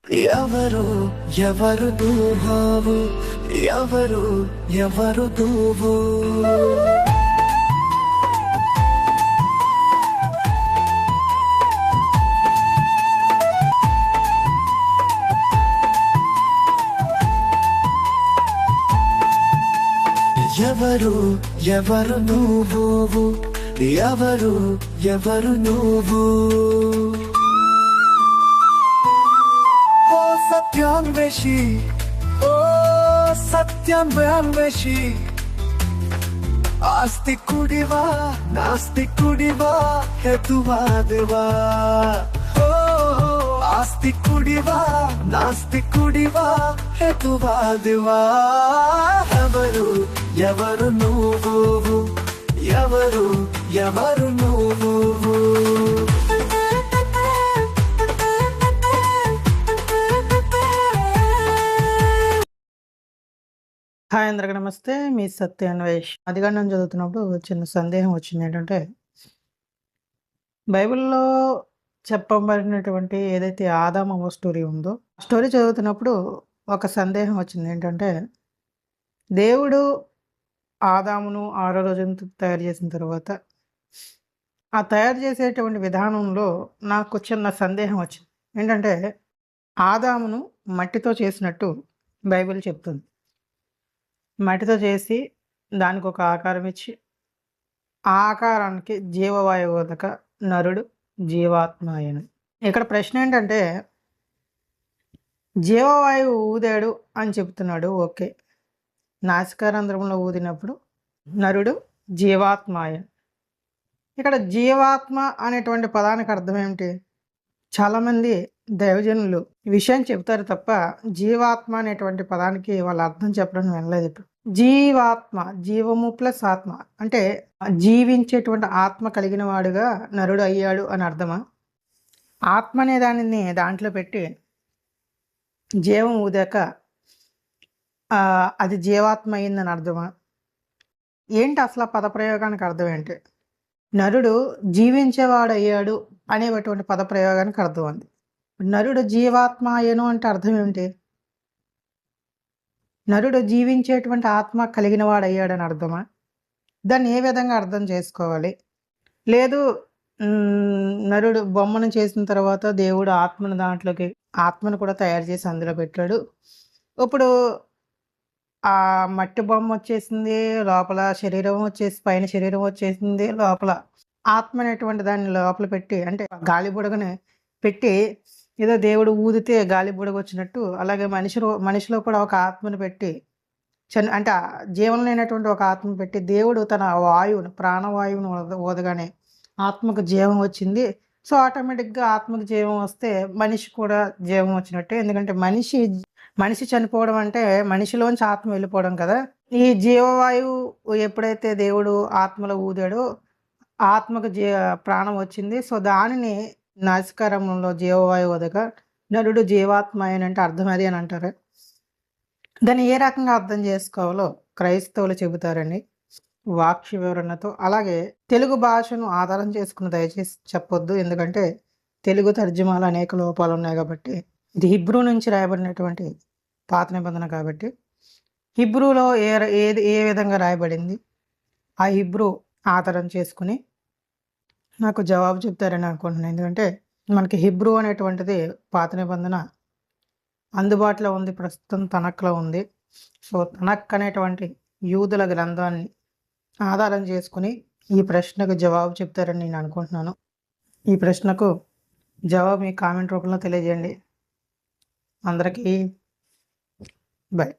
ఎవరు ఎవరు నువ్వు, ఎవరు ఎవరు నువ్వు. ఎవరు ఎవరు నువ్వు, ఎవరు ఎవరు నువ్వు. ఓ సత్యాన్వేషి, ఓ సత్యాన్వేషి, ఆస్తికుడివా నాస్తికుడివా హేతువాదివా. ఓ ఆస్తికుడివా నాస్తికుడివా హేతువాదివా. ఎవరు ఎవరు నువ్వు, ఎవరు ఎవరు నువ్వు. హాయ్ అందరికీ నమస్తే. మీ సత్యాన్వేష్. అధిగండం చదువుతున్నప్పుడు చిన్న సందేహం వచ్చింది. ఏంటంటే బైబిల్లో చెప్పబడినటువంటి ఏదైతే ఆదాము అవ్వ స్టోరీ ఉందో ఆ స్టోరీ చదువుతున్నప్పుడు ఒక సందేహం వచ్చింది. ఏంటంటే దేవుడు ఆదామును 6వ రోజున తయారు చేసిన తర్వాత ఆ తయారు చేసేటువంటి విధానంలో నాకు చిన్న సందేహం వచ్చింది. ఏంటంటే ఆదామును మట్టితో చేసినట్టు బైబిల్ చెప్తుంది. మట్టితో చేసి దానికి ఒక ఆకారం ఇచ్చి ఆ ఆకారానికి జీవవాయువుదక నరుడు జీవాత్మ అయ్యను. ఇక్కడ ప్రశ్న ఏంటంటే జీవవాయువు ఊదాడు అని చెప్తున్నాడు. ఓకే, నాసికారంధ్రంలో ఊదినప్పుడు నరుడు జీవాత్మ అయ్యను. ఇక్కడ జీవాత్మ అనేటువంటి పదానికి అర్థం ఏమిటి? చాలామంది దైవజనులు విషయం చెప్తారు తప్ప జీవాత్మ అనేటువంటి పదానికి వాళ్ళ అర్థం చెప్పడం వినలేదు. ఇప్పుడు జీవాత్మ, జీవము ప్లస్ ఆత్మ అంటే జీవించేటువంటి ఆత్మ కలిగిన వాడుగా నరుడు అయ్యాడు అని అర్థమా? ఆత్మ అనే దానిని దాంట్లో పెట్టి జీవం ఊదాక అది జీవాత్మ అయిందని అర్థమా? ఏంటి అసలు ఆ పదప్రయోగానికి అర్థం ఏంటి? నరుడు జీవించేవాడు అయ్యాడు అనేటువంటి పదప్రయోగానికి అర్థం ఉంది. నరుడు జీవాత్మ అయ్యను అంటే అర్థం ఏమిటి? నరుడు జీవించేటువంటి ఆత్మ కలిగిన వాడు అయ్యాడని అర్థమా? దాన్ని ఏ విధంగా అర్థం చేసుకోవాలి? లేదు నరుడు బొమ్మను చేసిన తర్వాత దేవుడు ఆత్మను దాంట్లోకి ఆత్మను కూడా తయారు చేసి అందులో పెట్టాడు. ఇప్పుడు ఆ మట్టి బొమ్మ వచ్చేసింది, లోపల శరీరం వచ్చేసి పైన శరీరం వచ్చేసింది, లోపల ఆత్మ అనేటువంటి దాన్ని లోపల పెట్టి అంటే గాలి బుడగని పెట్టి ఏదో దేవుడు ఊదితే గాలి బుడగ వచ్చినట్టు అలాగే మనిషిలో కూడా ఒక ఆత్మను పెట్టి అంటే జీవం లేనటువంటి ఒక ఆత్మను పెట్టి దేవుడు తన వాయువును ప్రాణవాయువును ఊదగానే ఆత్మకు జీవం వచ్చింది. సో ఆటోమేటిక్గా ఆత్మకు జీవం వస్తే మనిషి కూడా జీవం వచ్చినట్టే. ఎందుకంటే మనిషి చనిపోవడం అంటే మనిషిలోంచి ఆత్మ వెళ్ళిపోవడం కదా. ఈ జీవవాయువు ఎప్పుడైతే దేవుడు ఆత్మలో ఊదాడో ఆత్మకు ప్రాణం వచ్చింది. సో దానిని నాసికారంలో జీవవాయువు వదగా నరుడు జీవాత్మ అంటే అర్థం అది అని అంటారు. దాన్ని ఏ రకంగా అర్థం చేసుకోవాలో క్రైస్తవులు చెబుతారండి వాక్య వివరణతో. అలాగే తెలుగు భాషను ఆధారం చేసుకుని దయచేసి చెప్పొద్దు, ఎందుకంటే తెలుగు తర్జుమాలు అనేక లోపాలు ఉన్నాయి కాబట్టి. ఇది హిబ్రూ నుంచి రాయబడినటువంటి పాత నిబంధన కాబట్టి హిబ్రూలో ఏ విధంగా రాయబడింది ఆ హిబ్రూ ఆధారం చేసుకుని నాకు జవాబు చెప్తారని అనుకుంటున్నాను. ఎందుకంటే మనకి హిబ్రూ అనేటువంటిది పాత నిబంధన అందుబాటులో ఉంది, ప్రస్తుతం తనక్లో ఉంది. సో తనక్ అనేటువంటి యూదుల గ్రంథాన్ని ఆధారం చేసుకుని ఈ ప్రశ్నకు జవాబు చెప్తారని నేను అనుకుంటున్నాను. ఈ ప్రశ్నకు జవాబు మీ కామెంట్ రూపంలో తెలియజేయండి. అందరికీ బాయ్.